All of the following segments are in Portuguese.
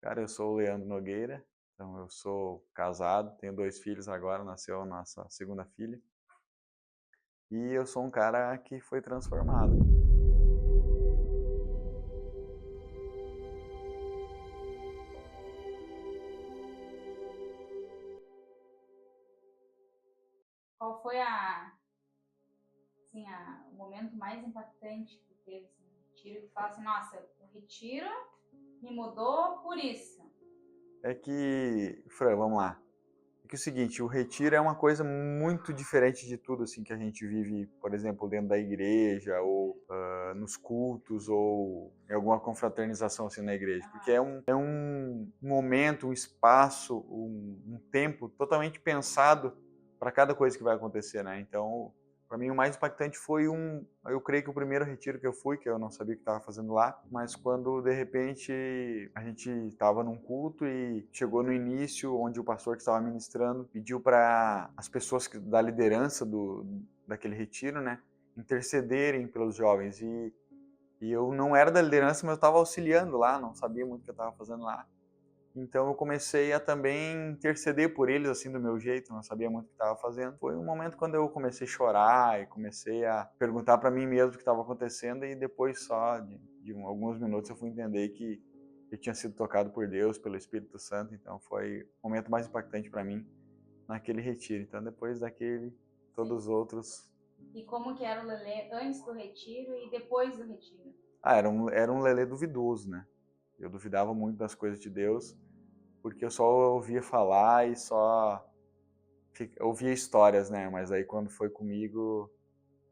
Cara, eu sou o Leandro Nogueira, então eu sou casado, tenho 2 filhos agora, nasceu a nossa segunda filha, e eu sou um cara que foi transformado. Qual foi o momento mais impactante que teve assim, no retiro? Que tu fala assim, nossa, o retiro me mudou por isso. É que, Fran, vamos lá. É que é o seguinte, o retiro é uma coisa muito diferente de tudo assim que a gente vive, por exemplo, dentro da igreja ou nos cultos ou em alguma confraternização assim na igreja, porque Aham. é um momento, um espaço, um tempo totalmente pensado para cada coisa que vai acontecer, né? Então, para mim o mais impactante foi eu creio que o primeiro retiro que eu fui, que eu não sabia o que estava fazendo lá, mas quando de repente a gente estava num culto e chegou no início, onde o pastor que estava ministrando pediu para as pessoas da liderança daquele retiro, né, intercederem pelos jovens. E eu não era da liderança, mas eu estava auxiliando lá, não sabia muito o que eu estava fazendo lá. Então eu comecei a também interceder por eles, assim, do meu jeito, não sabia muito o que estava fazendo. Foi um momento quando eu comecei a chorar e comecei a perguntar para mim mesmo o que estava acontecendo, e depois só de alguns minutos eu fui entender que eu tinha sido tocado por Deus, pelo Espírito Santo. Então foi o momento mais impactante para mim naquele retiro. Então depois daquele, Sim. todos os outros... E como que era o Lelê antes do retiro e depois do retiro? Era um Lelê duvidoso, né? Eu duvidava muito das coisas de Deus, porque eu só ouvia falar e só ouvia histórias, né? Mas aí quando foi comigo,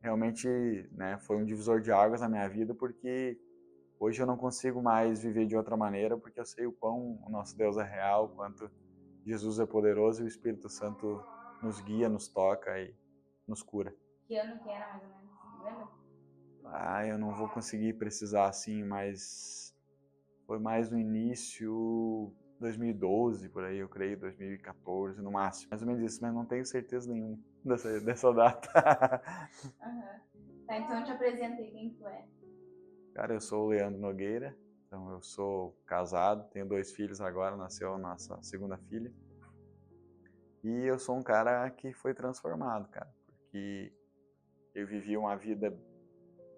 realmente, né, foi um divisor de águas na minha vida, porque hoje eu não consigo mais viver de outra maneira, porque eu sei o quão o nosso Deus é real, o quanto Jesus é poderoso e o Espírito Santo nos guia, nos toca e nos cura. Que ano que era mais ou menos? Lembra? Ah, eu não vou conseguir precisar assim, mas foi mais no início, 2012, por aí, eu creio, 2014 no máximo. Mais ou menos isso, mas não tenho certeza nenhuma dessa data. Aham. Tá, então eu te apresentei quem tu é. Cara, eu sou o Leandro Nogueira, então eu sou casado, tenho 2 filhos agora, nasceu a nossa segunda filha. E eu sou um cara que foi transformado, cara, porque eu vivi uma vida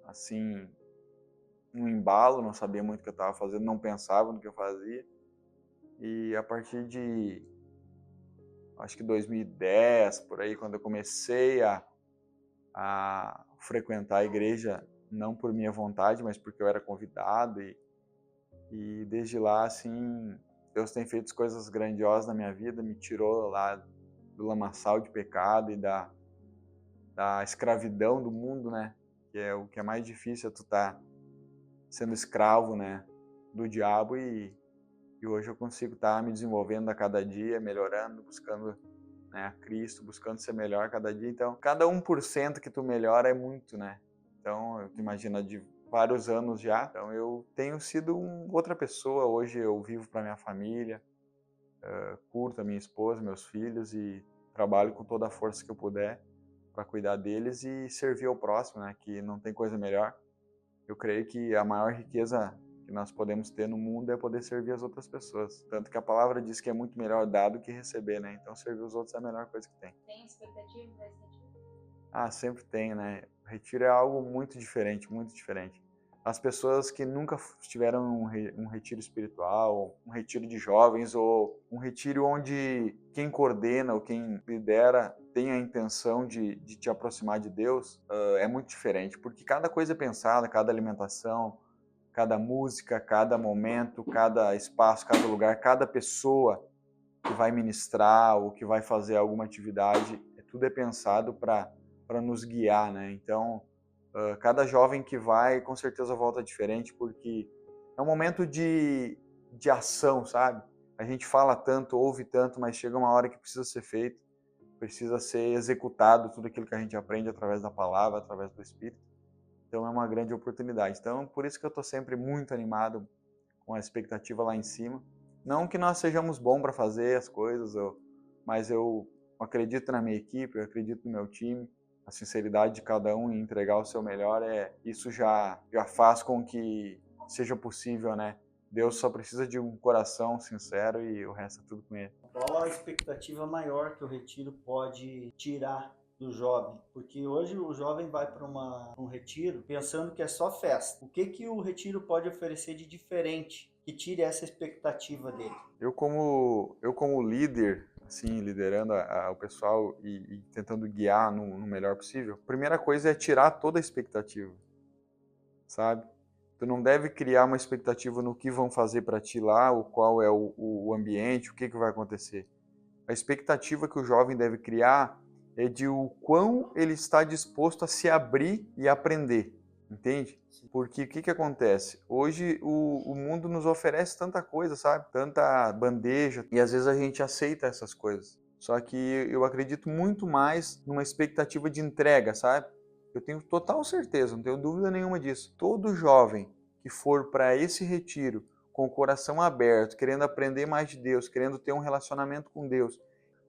assim, um embalo, não sabia muito o que eu estava fazendo, não pensava no que eu fazia. E a partir de, acho que 2010, por aí, quando eu comecei a frequentar a igreja, não por minha vontade, mas porque eu era convidado, e desde lá, assim, Deus tem feito coisas grandiosas na minha vida, me tirou lá do lamaçal de pecado e da escravidão do mundo, né? Que é o que é mais difícil, é tu tá sendo escravo, né, do diabo, e hoje eu consigo estar me desenvolvendo a cada dia, melhorando, buscando, né, a Cristo, buscando ser melhor a cada dia. Então, cada 1% que tu melhora é muito, né? Então, tu imagina de vários anos já. Então, eu tenho sido outra pessoa. Hoje eu vivo para minha família, curto a minha esposa, meus filhos, e trabalho com toda a força que eu puder para cuidar deles e servir ao próximo, né? Que não tem coisa melhor. Eu creio que a maior riqueza que nós podemos ter no mundo é poder servir as outras pessoas. Tanto que a palavra diz que é muito melhor dar do que receber, né? Então servir os outros é a melhor coisa que tem. Tem expectativa para esse retiro? Ah, sempre tem, né? Retiro é algo muito diferente, muito diferente. As pessoas que nunca tiveram um retiro espiritual, um retiro de jovens, ou um retiro onde quem coordena ou quem lidera tem a intenção de te aproximar de Deus, é muito diferente, porque cada coisa é pensada, cada alimentação, cada música, cada momento, cada espaço, cada lugar, cada pessoa que vai ministrar ou que vai fazer alguma atividade, tudo é pensado para nos guiar, né? Então, cada jovem que vai, com certeza volta diferente, porque é um momento de ação, sabe? A gente fala tanto, ouve tanto, mas chega uma hora que precisa ser feito, precisa ser executado tudo aquilo que a gente aprende através da palavra, através do Espírito. Então é uma grande oportunidade. Então, por isso que eu estou sempre muito animado, com a expectativa lá em cima. Não que nós sejamos bons para fazer as coisas, mas eu acredito na minha equipe, eu acredito no meu time. A sinceridade de cada um em entregar o seu melhor, isso já faz com que seja possível, né, Deus só precisa de um coração sincero e o resto é tudo com ele. Qual a expectativa maior que o retiro pode tirar do jovem? Porque hoje o jovem vai para um retiro pensando que é só festa. O que o retiro pode oferecer de diferente que tire essa expectativa dele? Eu como líder, assim, liderando o pessoal e tentando guiar no melhor possível, a primeira coisa é tirar toda a expectativa, sabe? Tu não deve criar uma expectativa no que vão fazer para ti lá, ou qual é o ambiente, o que vai acontecer. A expectativa que o jovem deve criar é de o quão ele está disposto a se abrir e aprender, entende? Porque o que acontece? Hoje o mundo nos oferece tanta coisa, sabe? Tanta bandeja, e às vezes a gente aceita essas coisas. Só que eu acredito muito mais numa expectativa de entrega, sabe? Eu tenho total certeza, não tenho dúvida nenhuma disso. Todo jovem que for para esse retiro com o coração aberto, querendo aprender mais de Deus, querendo ter um relacionamento com Deus,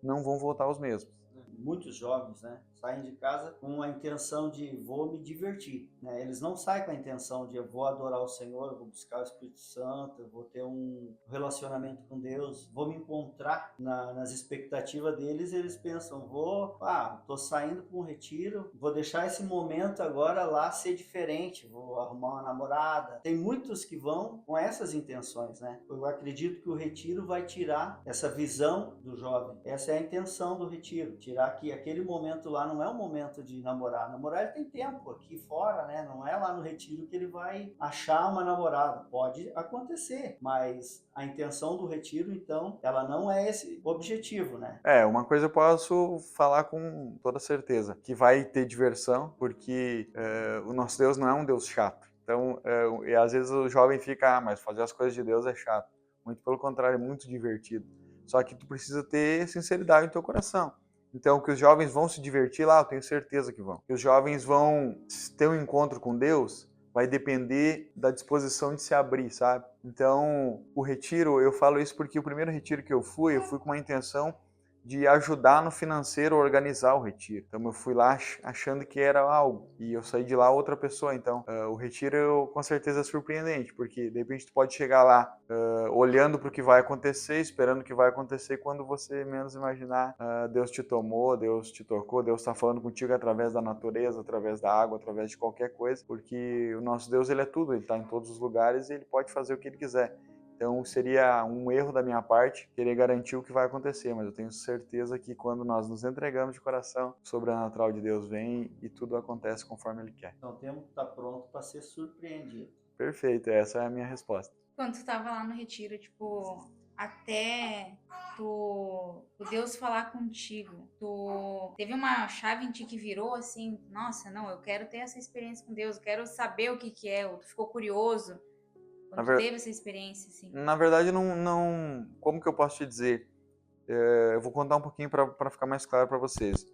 não vão voltar os mesmos. Muitos jovens, né, saem de casa com a intenção de vou me divertir, né? Eles não saem com a intenção de eu vou adorar o Senhor, eu vou buscar o Espírito Santo, eu vou ter um relacionamento com Deus, vou me encontrar nas expectativas deles. Eles pensam, tô saindo para um retiro, vou deixar esse momento agora lá ser diferente, vou arrumar uma namorada. Tem muitos que vão com essas intenções, né? Eu acredito que o retiro vai tirar essa visão do jovem. Essa é a intenção do retiro, tirar que aquele momento lá não é um momento de namorar. Namorar ele tem tempo aqui fora, né? Não é lá no retiro que ele vai achar uma namorada. Pode acontecer, mas a intenção do retiro, então, ela não é esse objetivo, né? Uma coisa eu posso falar com toda certeza, que vai ter diversão, porque o nosso Deus não é um Deus chato. Então, e às vezes o jovem fica, mas fazer as coisas de Deus é chato. Muito pelo contrário, é muito divertido. Só que tu precisa ter sinceridade no teu coração. Então, que os jovens vão se divertir lá, eu tenho certeza que vão. Que os jovens vão ter um encontro com Deus, vai depender da disposição de se abrir, sabe? Então, o retiro, eu falo isso porque o primeiro retiro que eu fui com uma intenção de ajudar no financeiro a organizar o retiro. Então eu fui lá achando que era algo e eu saí de lá outra pessoa. Então o retiro com certeza é surpreendente, porque de repente tu pode chegar lá olhando para o que vai acontecer, esperando o que vai acontecer, quando você menos imaginar, Deus te tomou, Deus te tocou, Deus está falando contigo através da natureza, através da água, através de qualquer coisa, porque o nosso Deus, ele é tudo, ele está em todos os lugares e ele pode fazer o que ele quiser. Então seria um erro da minha parte querer garantir o que vai acontecer, mas eu tenho certeza que quando nós nos entregamos de coração, o sobrenatural de Deus vem e tudo acontece conforme Ele quer. Então temos que estar pronto para ser surpreendido. Perfeito, essa é a minha resposta. Quando tu estava lá no retiro, até o Deus falar contigo, teve uma chave em ti que virou assim, nossa, não, eu quero ter essa experiência com Deus, eu quero saber o que é, ou tu ficou curioso? Quando teve essa experiência, assim? Na verdade, não. Como que eu posso te dizer? Eu vou contar um pouquinho para ficar mais claro para vocês.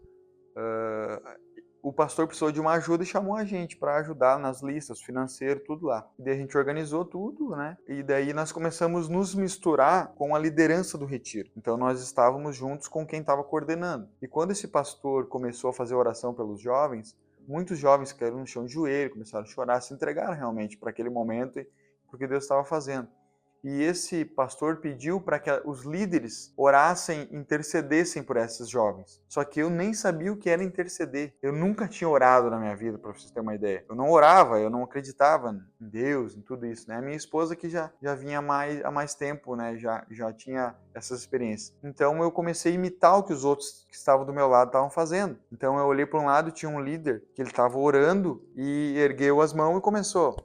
O pastor precisou de uma ajuda e chamou a gente para ajudar nas listas, financeiro, tudo lá. E daí a gente organizou tudo, né? E daí nós começamos a nos misturar com a liderança do retiro. Então nós estávamos juntos com quem estava coordenando. E quando esse pastor começou a fazer oração pelos jovens, muitos jovens caíram no chão de joelho, começaram a chorar, se entregaram realmente para aquele momento, porque Deus estava fazendo. E esse pastor pediu para que os líderes orassem, intercedessem por esses jovens. Só que eu nem sabia o que era interceder. Eu nunca tinha orado na minha vida, para vocês terem uma ideia. Eu não orava, eu não acreditava em Deus, em tudo isso, né? A minha esposa que já vinha há mais tempo, né? Já tinha essas experiências. Então eu comecei a imitar o que os outros que estavam do meu lado estavam fazendo. Então eu olhei para um lado, tinha um líder que ele estava orando e ergueu as mãos e começou: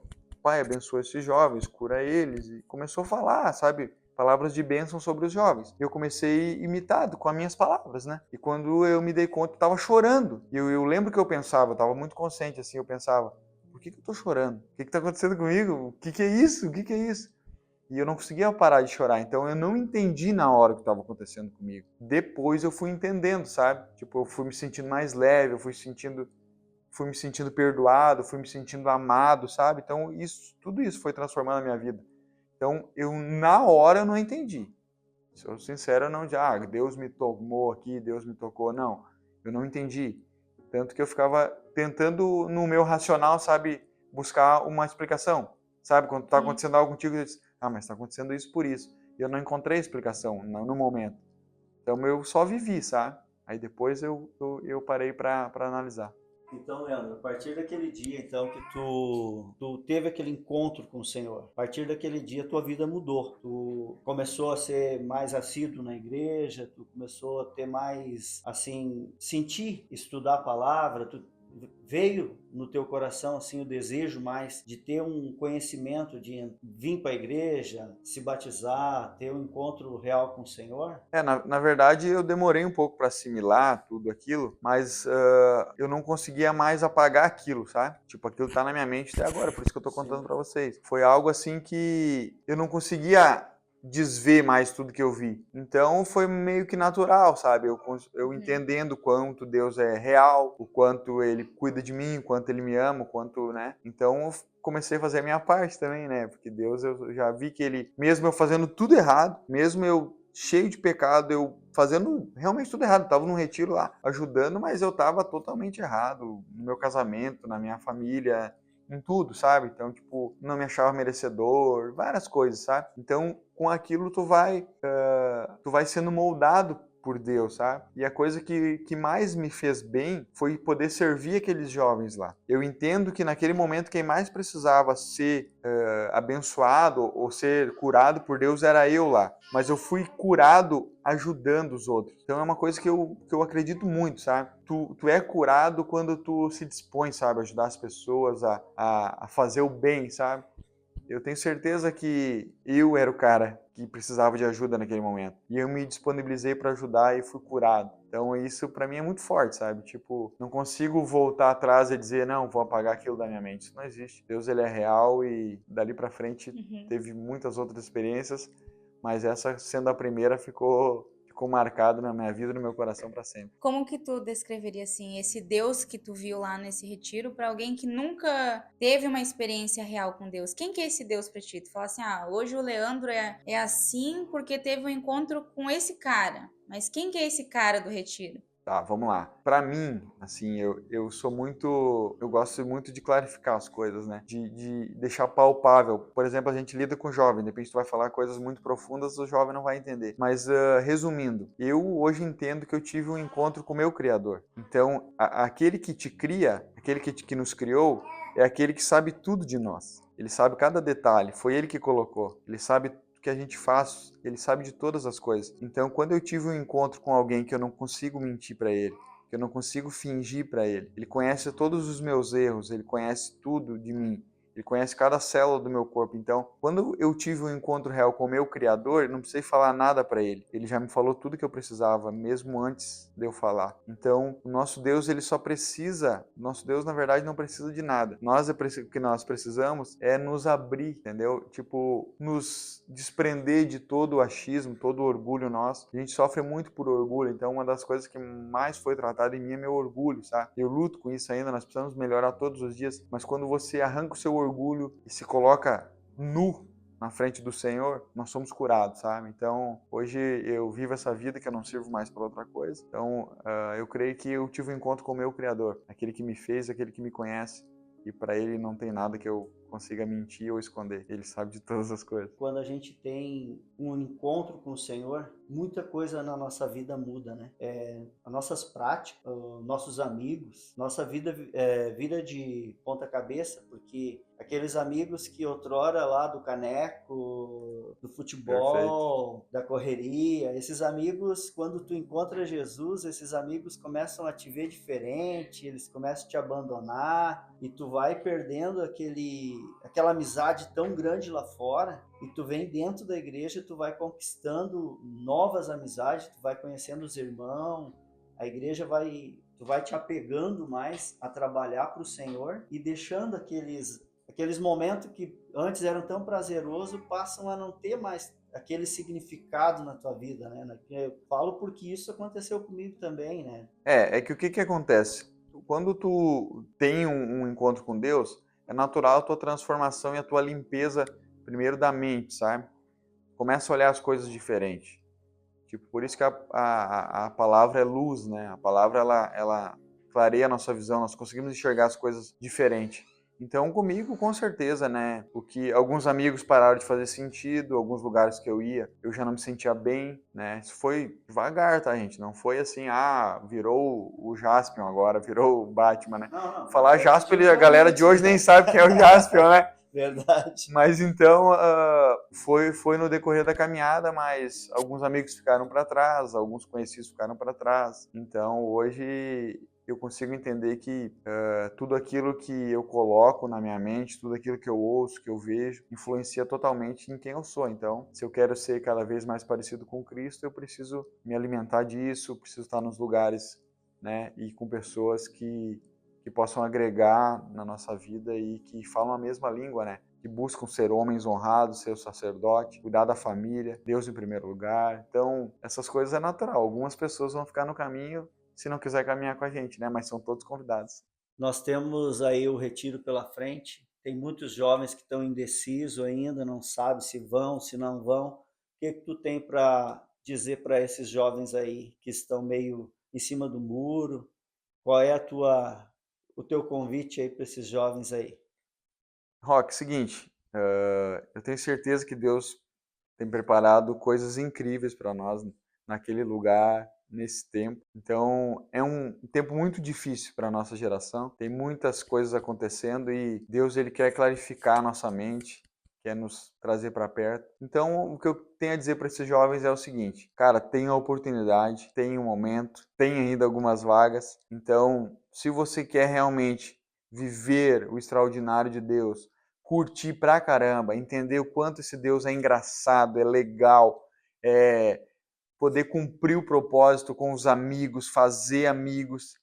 Pai, abençoa esses jovens, cura eles. E começou a falar, sabe, palavras de bênção sobre os jovens. Eu comecei imitado com as minhas palavras, né? E quando eu me dei conta, eu estava chorando. E eu lembro que eu pensava, eu estava muito consciente assim, eu pensava: por que eu estou chorando? O que está acontecendo comigo? O que é isso? O que é isso? E eu não conseguia parar de chorar. Então eu não entendi na hora o que estava acontecendo comigo. Depois eu fui entendendo, sabe? Tipo, eu fui me sentindo mais leve, eu fui me sentindo perdoado, fui me sentindo amado, sabe? Então, tudo isso foi transformando a minha vida. Então, na hora, eu não entendi. Sou sincero, eu não disse, Deus me tomou aqui, Deus me tocou. Não, eu não entendi. Tanto que eu ficava tentando, no meu racional, sabe, buscar uma explicação. Sabe, quando está acontecendo algo contigo, eu disse, Ah, mas está acontecendo isso por isso. E eu não encontrei explicação no momento. Então eu só vivi, sabe? Aí depois eu parei para analisar. Então, Leandro, a partir daquele dia, então, que tu teve aquele encontro com o Senhor, a partir daquele dia tua vida mudou. Tu começou a ser mais assíduo na igreja, tu começou a ter mais, assim, sentir, estudar a palavra, tu veio no teu coração assim o desejo mais de ter um conhecimento, de vir para a igreja, se batizar, ter um encontro real com o Senhor? Na verdade, eu demorei um pouco para assimilar tudo aquilo, mas eu não conseguia mais apagar aquilo, sabe? Tipo, aquilo tá na minha mente até agora, por isso que eu tô contando para vocês. Foi algo assim que eu não conseguia desver mais tudo que eu vi. Então foi meio que natural, sabe? Eu entendendo o quanto Deus é real, o quanto Ele cuida de mim, o quanto Ele me ama, o quanto, né? Então eu comecei a fazer a minha parte também, né? Porque Deus, eu já vi que Ele, mesmo eu fazendo tudo errado, mesmo eu cheio de pecado, eu fazendo realmente tudo errado. Eu tava num retiro lá, ajudando, mas eu tava totalmente errado no meu casamento, na minha família, em tudo, sabe? Então, tipo, não me achava merecedor, várias coisas, sabe? Então, com aquilo tu vai sendo moldado por Deus, sabe? E a coisa que mais me fez bem foi poder servir aqueles jovens lá. Eu entendo que naquele momento quem mais precisava ser abençoado ou ser curado por Deus era eu lá. Mas eu fui curado ajudando os outros. Então é uma coisa que eu acredito muito, sabe? Tu é curado quando tu se dispõe, sabe? A ajudar as pessoas a fazer o bem, sabe? Eu tenho certeza que eu era o cara que precisava de ajuda naquele momento. E eu me disponibilizei para ajudar e fui curado. Então isso para mim é muito forte, sabe? Tipo, não consigo voltar atrás e dizer, não, vou apagar aquilo da minha mente. Isso não existe. Deus, ele é real e dali para frente teve muitas outras experiências, mas essa sendo a primeira ficou marcado na minha vida e no meu coração para sempre. Como que tu descreveria assim esse Deus que tu viu lá nesse retiro para alguém que nunca teve uma experiência real com Deus? Quem que é esse Deus para ti? Tu fala assim, hoje o Leandro é assim porque teve um encontro com esse cara. Mas quem que é esse cara do retiro? Tá, vamos lá. Pra mim, assim, eu sou muito. Eu gosto muito de clarificar as coisas, né? De deixar palpável. Por exemplo, a gente lida com jovem, de repente tu vai falar coisas muito profundas, o jovem não vai entender. Mas, resumindo, eu hoje entendo que eu tive um encontro com o meu Criador. Então, aquele que te cria, aquele que nos criou, é aquele que sabe tudo de nós. Ele sabe cada detalhe, foi ele que colocou. Ele sabe que a gente faz, ele sabe de todas as coisas. Então, quando eu tive um encontro com alguém que eu não consigo mentir para ele, que eu não consigo fingir para ele, ele conhece todos os meus erros, ele conhece tudo de mim, ele conhece cada célula do meu corpo. Então, quando eu tive um encontro real com o meu Criador, não precisei falar nada para ele. Ele já me falou tudo que eu precisava, mesmo antes de eu falar. Então, o nosso Deus, ele só precisa, nosso Deus, na verdade, não precisa de nada. O que nós precisamos é nos abrir, entendeu? Tipo, nos desprender de todo o achismo, todo o orgulho nosso. A gente sofre muito por orgulho, então uma das coisas que mais foi tratada em mim é meu orgulho, sabe? Eu luto com isso ainda, nós precisamos melhorar todos os dias, mas quando você arranca o seu orgulho e se coloca nu na frente do Senhor, nós somos curados, sabe? Então, hoje eu vivo essa vida que eu não sirvo mais para outra coisa. Então, eu creio que eu tive um encontro com o meu Criador, aquele que me fez, aquele que me conhece, e para ele não tem nada que eu consiga mentir ou esconder. Ele sabe de todas as coisas. Quando a gente tem um encontro com o Senhor, muita coisa na nossa vida muda, né? As nossas práticas, nossos amigos, nossa vida vira de ponta cabeça, porque aqueles amigos que outrora lá do caneco, do futebol, perfeito, da correria, esses amigos, quando tu encontra Jesus, esses amigos começam a te ver diferente, eles começam a te abandonar e tu vai perdendo aquela amizade tão grande lá fora, e tu vem dentro da igreja, tu vai conquistando novas amizades, tu vai conhecendo os irmãos, a igreja tu vai te apegando mais a trabalhar para o Senhor e deixando aqueles momentos que antes eram tão prazerosos, passam a não ter mais aquele significado na tua vida, né? Eu falo porque isso aconteceu comigo também, né? É que o que acontece? Quando tu tem um encontro com Deus, é natural a tua transformação e a tua limpeza, primeiro da mente, sabe? Começa a olhar as coisas diferente. Tipo, por isso que a palavra é luz, né? A palavra, ela clareia a nossa visão, nós conseguimos enxergar as coisas diferente. Então, comigo, com certeza, né? O que alguns amigos pararam de fazer sentido, alguns lugares que eu ia, eu já não me sentia bem, né? Isso foi devagar, tá, gente? Não foi assim, virou o Jaspion agora, virou o Batman, né? Não, não. Falar Jaspion, a Deu galera um de hoje motivo. nem sabe quem é o Jaspion, né? Verdade. Mas então, foi no decorrer da caminhada, mas alguns amigos ficaram para trás, alguns conhecidos ficaram para trás. Então, hoje eu consigo entender que tudo aquilo que eu coloco na minha mente, tudo aquilo que eu ouço, que eu vejo, influencia totalmente em quem eu sou. Então, se eu quero ser cada vez mais parecido com Cristo, eu preciso me alimentar disso, preciso estar nos lugares, né, e com pessoas que possam agregar na nossa vida e que falam a mesma língua, né? Que buscam ser homens honrados, ser o sacerdote, cuidar da família, Deus em primeiro lugar. Então, essas coisas é natural. Algumas pessoas vão ficar no caminho se não quiser caminhar com a gente, né? Mas são todos convidados. Nós temos aí o retiro pela frente. Tem muitos jovens que estão indecisos ainda, não sabem se vão, se não vão. O que tu tem para dizer para esses jovens aí que estão meio em cima do muro? Qual é o teu convite aí para esses jovens aí? Rock, seguinte, eu tenho certeza que Deus tem preparado coisas incríveis para nós naquele lugar, nesse tempo. Então, é um tempo muito difícil para a nossa geração. Tem muitas coisas acontecendo e Deus ele quer clarificar a nossa mente, quer nos trazer para perto. Então, o que eu tenho a dizer para esses jovens é o seguinte: cara, tem a oportunidade, tem um momento, tem ainda algumas vagas. Então, se você quer realmente viver o extraordinário de Deus, curtir pra caramba, entender o quanto esse Deus é engraçado, é legal, poder cumprir o propósito com os amigos, fazer amigos,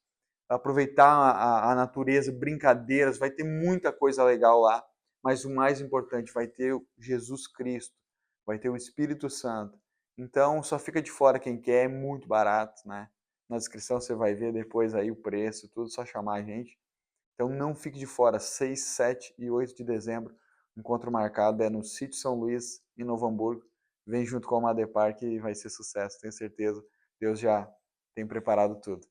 aproveitar a natureza, brincadeiras, vai ter muita coisa legal lá, mas o mais importante, vai ter Jesus Cristo, vai ter o Espírito Santo. Então, só fica de fora quem quer, é muito barato, né? Na descrição você vai ver depois aí o preço, tudo, só chamar a gente. Então não fique de fora, 6, 7 e 8 de dezembro, encontro marcado é no Sítio São Luís, em Novo Hamburgo. Vem junto com a Madepar que vai ser sucesso, tenho certeza. Deus já tem preparado tudo.